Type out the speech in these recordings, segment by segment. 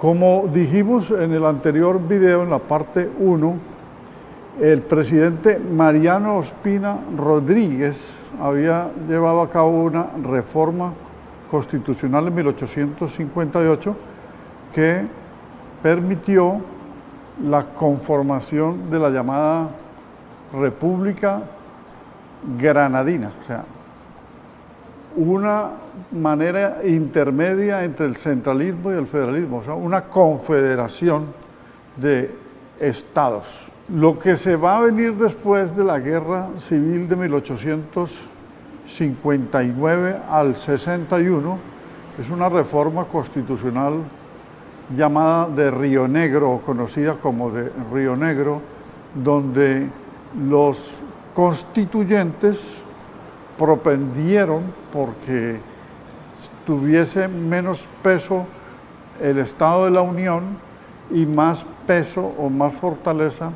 Como dijimos en el anterior video, en la parte 1, el presidente Mariano Ospina Rodríguez había llevado a cabo una reforma constitucional en 1858 que permitió la conformación de la llamada República Granadina, o sea, una manera intermedia entre el centralismo y el federalismo, o sea, una confederación de estados. Lo que se va a venir después de la Guerra Civil de 1859 al 61 es una reforma constitucional llamada de Río Negro, o conocida como de Río Negro, donde los constituyentes propendieron porque tuviese menos peso el Estado de la Unión y más peso o más fortaleza,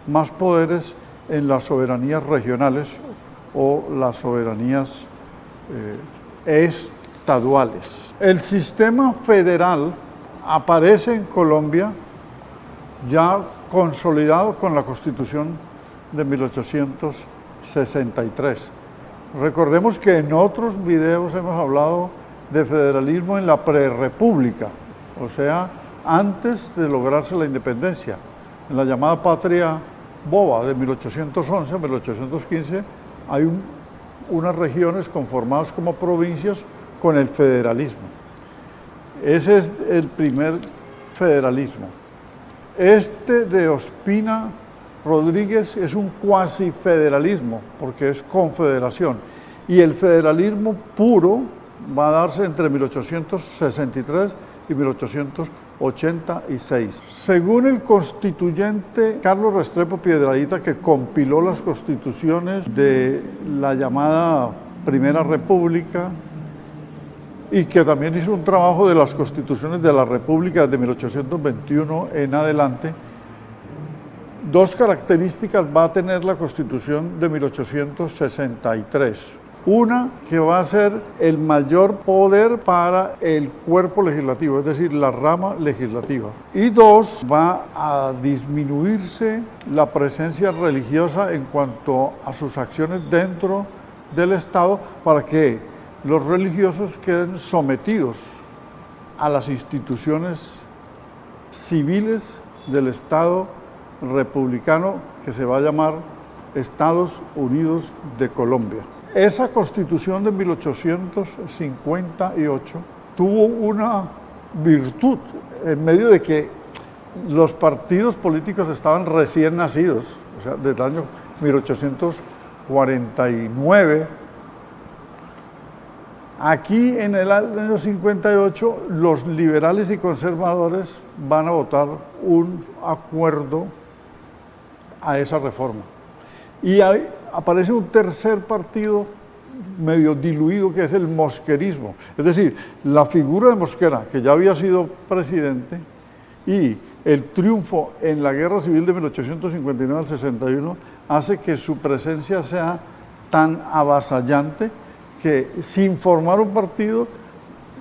más poderes en las soberanías regionales o las soberanías estaduales. El sistema federal aparece en Colombia ya consolidado con la Constitución de 1863. Recordemos que en otros videos hemos hablado de federalismo en la prerrepública, o sea, antes de lograrse la independencia. En la llamada Patria Boba de 1811 a 1815 hay unas regiones conformadas como provincias con el federalismo. Ese es el primer federalismo. Este de Ospina Rodríguez es un cuasi federalismo porque es confederación, y el federalismo puro va a darse entre 1863 y 1886. Según el constituyente Carlos Restrepo Piedradita, que compiló las constituciones de la llamada Primera República y que también hizo un trabajo de las constituciones de la República de 1821 en adelante, dos características va a tener la Constitución de 1863. Una, que va a ser el mayor poder para el cuerpo legislativo, es decir, la rama legislativa. Y dos, va a disminuirse la presencia religiosa en cuanto a sus acciones dentro del Estado para que los religiosos queden sometidos a las instituciones civiles del Estado republicano que se va a llamar Estados Unidos de Colombia. Esa Constitución de 1858 tuvo una virtud en medio de que los partidos políticos estaban recién nacidos, o sea, desde el año 1849. Aquí en el año 58 los liberales y conservadores van a votar un acuerdo a esa reforma. Y ahí aparece un tercer partido medio diluido que es el mosquerismo. Es decir, la figura de Mosquera, que ya había sido presidente, y el triunfo en la Guerra Civil de 1859 al 61 hace que su presencia sea tan avasallante que sin formar un partido,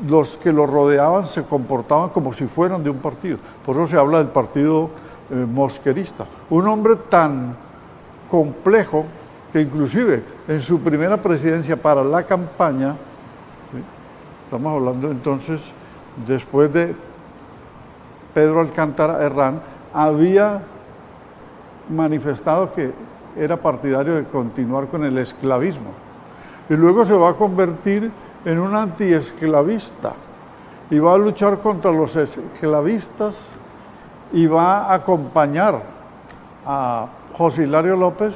los que lo rodeaban se comportaban como si fueran de un partido. Por eso se habla del partido mosquerista. Un hombre tan complejo que inclusive en su primera presidencia para la campaña, ¿sí? Estamos hablando entonces después de Pedro Alcántara Herrán, había manifestado que era partidario de continuar con el esclavismo. Y luego se va a convertir en un antiesclavista y va a luchar contra los esclavistas y va a acompañar a José Hilario López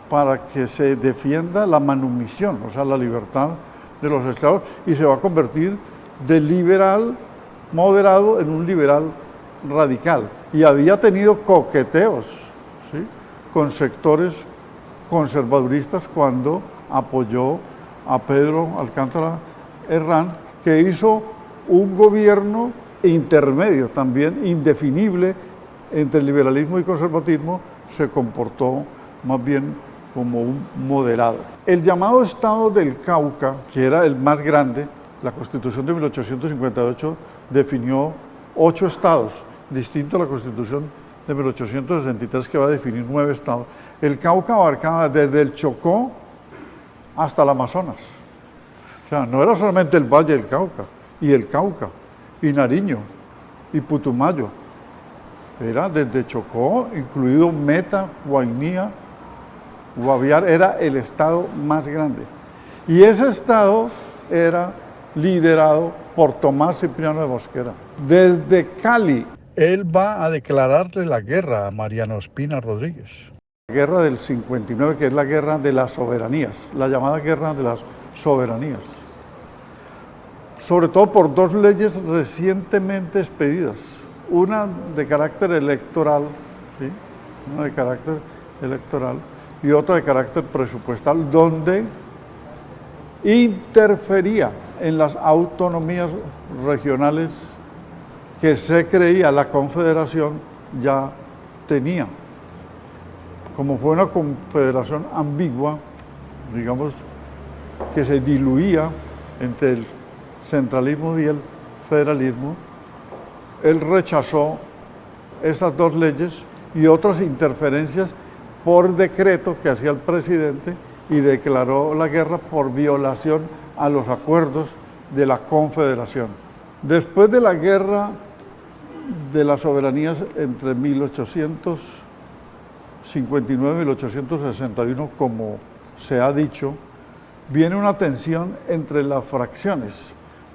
para que se defienda la manumisión, o sea, la libertad de los esclavos, y se va a convertir de liberal moderado en un liberal radical. Y había tenido coqueteos, ¿sí?, con sectores conservaduristas cuando apoyó a Pedro Alcántara Herrán, que hizo un gobierno intermedio, también indefinible entre liberalismo y conservatismo, se comportó más bien como un moderado. El llamado Estado del Cauca, que era el más grande, la Constitución de 1858 definió 8 estados, distinto a la Constitución de 1863 que va a definir 9 estados. El Cauca abarcaba desde el Chocó hasta el Amazonas. O sea, no era solamente el Valle del Cauca, y el Cauca, y Nariño, y Putumayo. Era desde Chocó, incluido Meta, Guainía, Guaviare, era el estado más grande. Y ese estado era liderado por Tomás Cipriano de Mosquera. Desde Cali, él va a declararle la guerra a Mariano Ospina Rodríguez. La guerra del 59, que es la guerra de las soberanías, la llamada guerra de las soberanías. Sobre todo por 2 leyes recientemente expedidas. Una de carácter electoral, ¿sí? Una de carácter electoral y otra de carácter presupuestal, donde interfería en las autonomías regionales que se creía la Confederación ya tenía. Como fue una confederación ambigua, digamos, que se diluía entre el centralismo y el federalismo, él rechazó esas 2 leyes y otras interferencias por decreto que hacía el presidente y declaró la guerra por violación a los acuerdos de la Confederación. Después de la guerra de las soberanías entre 1859 y 1861, como se ha dicho, viene una tensión entre las fracciones,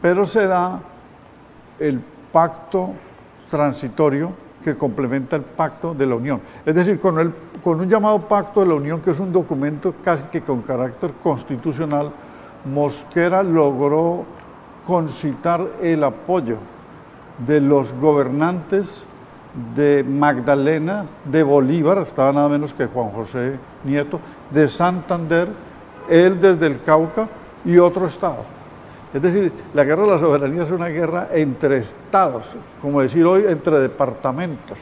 pero se da el pacto transitorio que complementa el pacto de la Unión. Es decir, con un llamado pacto de la Unión, que es un documento casi que con carácter constitucional, Mosquera logró concitar el apoyo de los gobernantes de Magdalena, de Bolívar, estaba nada menos que Juan José Nieto, de Santander, él desde el Cauca y otro estado. Es decir, la guerra de la soberanía es una guerra entre estados, como decir hoy, entre departamentos,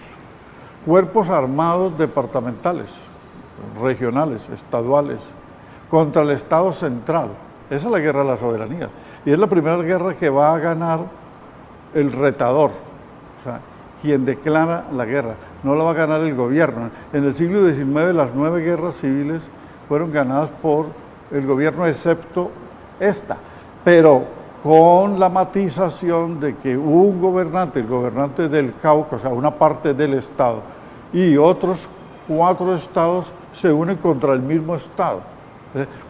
cuerpos armados departamentales, regionales, estaduales, contra el Estado central. Esa es la guerra de la soberanía. Y es la primera guerra que va a ganar el retador, o sea, quien declara la guerra. No la va a ganar el gobierno. En el siglo XIX las 9 guerras civiles fueron ganadas por el gobierno, excepto esta. Pero con la matización de que un gobernante, el gobernante del Cauca, o sea, una parte del Estado, y otros 4 estados se unen contra el mismo Estado.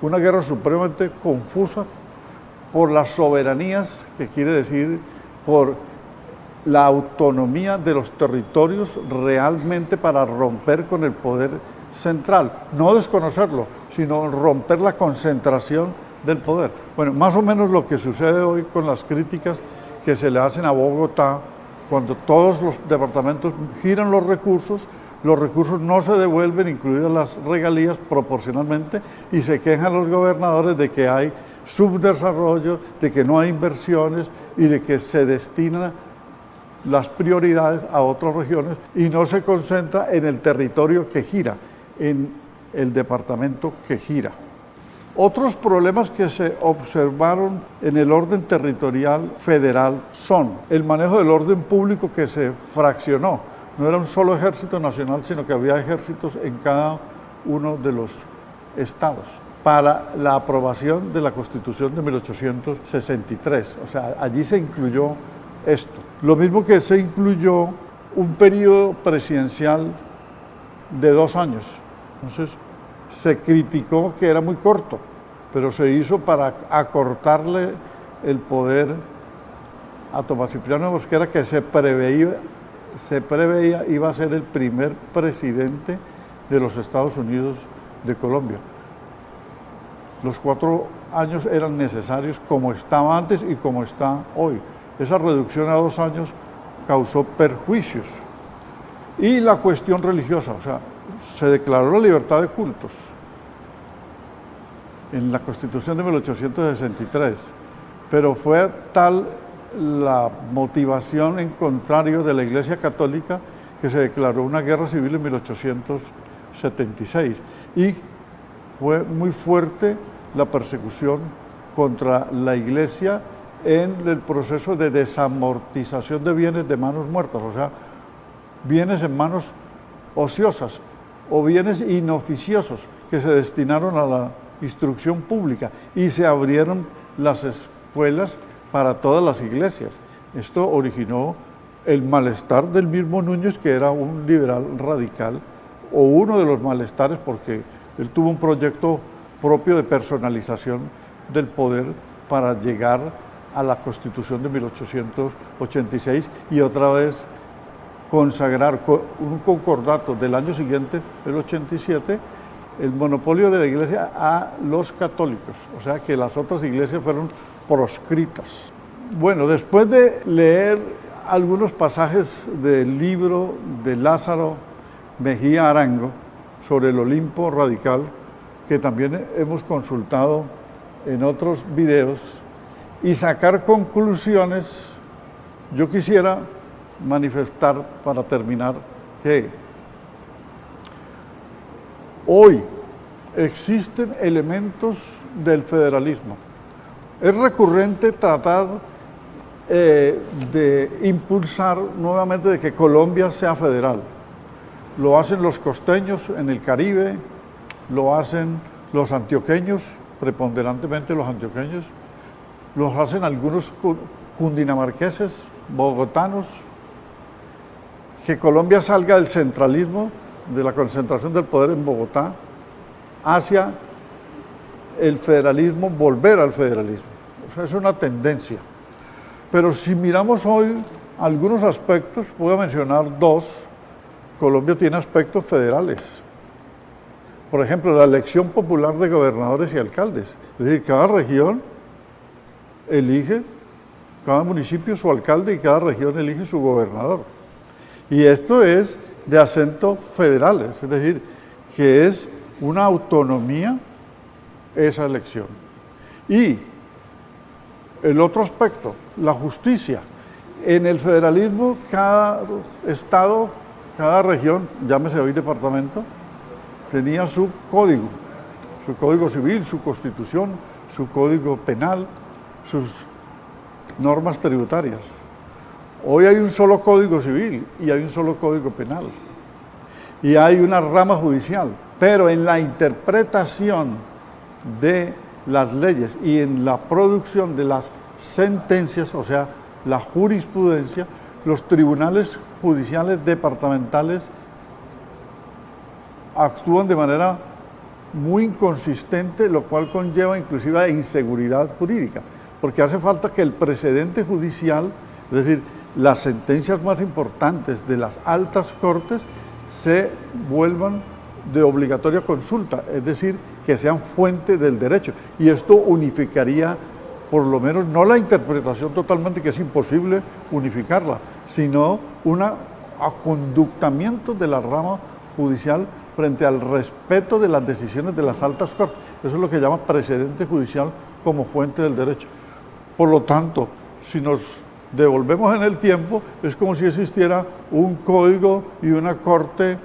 Una guerra supremamente confusa por las soberanías, que quiere decir por la autonomía de los territorios realmente para romper con el poder central. No desconocerlo, sino romper la concentración del poder. Bueno, más o menos lo que sucede hoy con las críticas que se le hacen a Bogotá, cuando todos los departamentos giran los recursos no se devuelven, incluidas las regalías proporcionalmente, y se quejan los gobernadores de que hay subdesarrollo, de que no hay inversiones y de que se destinan las prioridades a otras regiones y no se concentra en el territorio que gira, en el departamento que gira. Otros problemas que se observaron en el orden territorial federal son el manejo del orden público, que se fraccionó. No era un solo ejército nacional, sino que había ejércitos en cada uno de los estados, para la aprobación de la Constitución de 1863. O sea, allí se incluyó esto. Lo mismo que se incluyó un periodo presidencial de 2 años. Entonces, se criticó que era muy corto, pero se hizo para acortarle el poder a Tomás Cipriano de Mosquera, que se preveía iba a ser el primer presidente de los Estados Unidos de Colombia. Los 4 años eran necesarios como estaba antes y como está hoy. Esa reducción a 2 años causó perjuicios. Y la cuestión religiosa, o sea, se declaró la libertad de cultos en la Constitución de 1863, pero fue tal la motivación en contrario de la Iglesia Católica que se declaró una guerra civil en 1876 y fue muy fuerte la persecución contra la Iglesia en el proceso de desamortización de bienes de manos muertas, o sea, bienes en manos ociosas o bienes inoficiosos que se destinaron a la instrucción pública y se abrieron las escuelas para todas las iglesias. Esto originó el malestar del mismo Núñez, que era un liberal radical, o uno de los malestares, porque él tuvo un proyecto propio de personalización del poder para llegar a la Constitución de 1886 y otra vez consagrar con un concordato del año siguiente, el 87, el monopolio de la iglesia a los católicos, o sea que las otras iglesias fueron proscritas. Bueno, después de leer algunos pasajes del libro de Lázaro Mejía Arango sobre el Olimpo radical, que también hemos consultado en otros videos, y sacar conclusiones, yo quisiera manifestar para terminar que hoy existen elementos del federalismo. Es recurrente tratar de impulsar nuevamente de que Colombia sea federal. Lo hacen los costeños en el Caribe, lo hacen los antioqueños, preponderantemente los antioqueños, los hacen algunos cundinamarqueses, bogotanos, que Colombia salga del centralismo, de la concentración del poder en Bogotá, hacia el federalismo, volver al federalismo. O sea, es una tendencia. Pero si miramos hoy algunos aspectos, puedo mencionar dos. Colombia tiene aspectos federales. Por ejemplo, la elección popular de gobernadores y alcaldes. Es decir, cada región elige, cada municipio su alcalde y cada región elige su gobernador. Y esto es de acento federales, es decir, que es una autonomía esa elección. Y el otro aspecto, la justicia. En el federalismo, cada estado, cada región, llámese hoy departamento, tenía su código civil, su constitución, su código penal, sus normas tributarias. Hoy hay un solo código civil y hay un solo código penal. Y hay una rama judicial, pero en la interpretación de las leyes y en la producción de las sentencias, o sea, la jurisprudencia, los tribunales judiciales departamentales actúan de manera muy inconsistente, lo cual conlleva inclusive a inseguridad jurídica, porque hace falta que el precedente judicial, es decir, las sentencias más importantes de las altas cortes, se vuelvan de obligatoria consulta, es decir, que sean fuente del derecho. Y esto unificaría, por lo menos, no la interpretación totalmente, que es imposible unificarla, sino un aconductamiento de la rama judicial frente al respeto de las decisiones de las altas cortes. Eso es lo que llama precedente judicial como fuente del derecho. Por lo tanto, si nos devolvemos en el tiempo, es como si existiera un código y una corte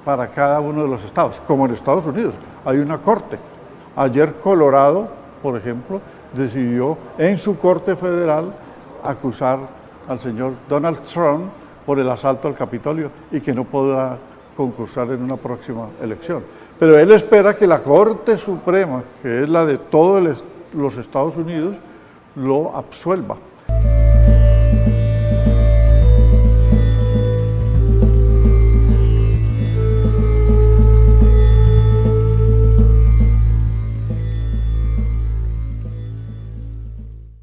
para cada uno de los estados, como en Estados Unidos hay una corte. Ayer Colorado, por ejemplo, decidió en su corte federal acusar al señor Donald Trump por el asalto al Capitolio y que no podrá concursar en una próxima elección. Pero él espera que la Corte Suprema, que es la de todos los Estados Unidos, lo absuelva.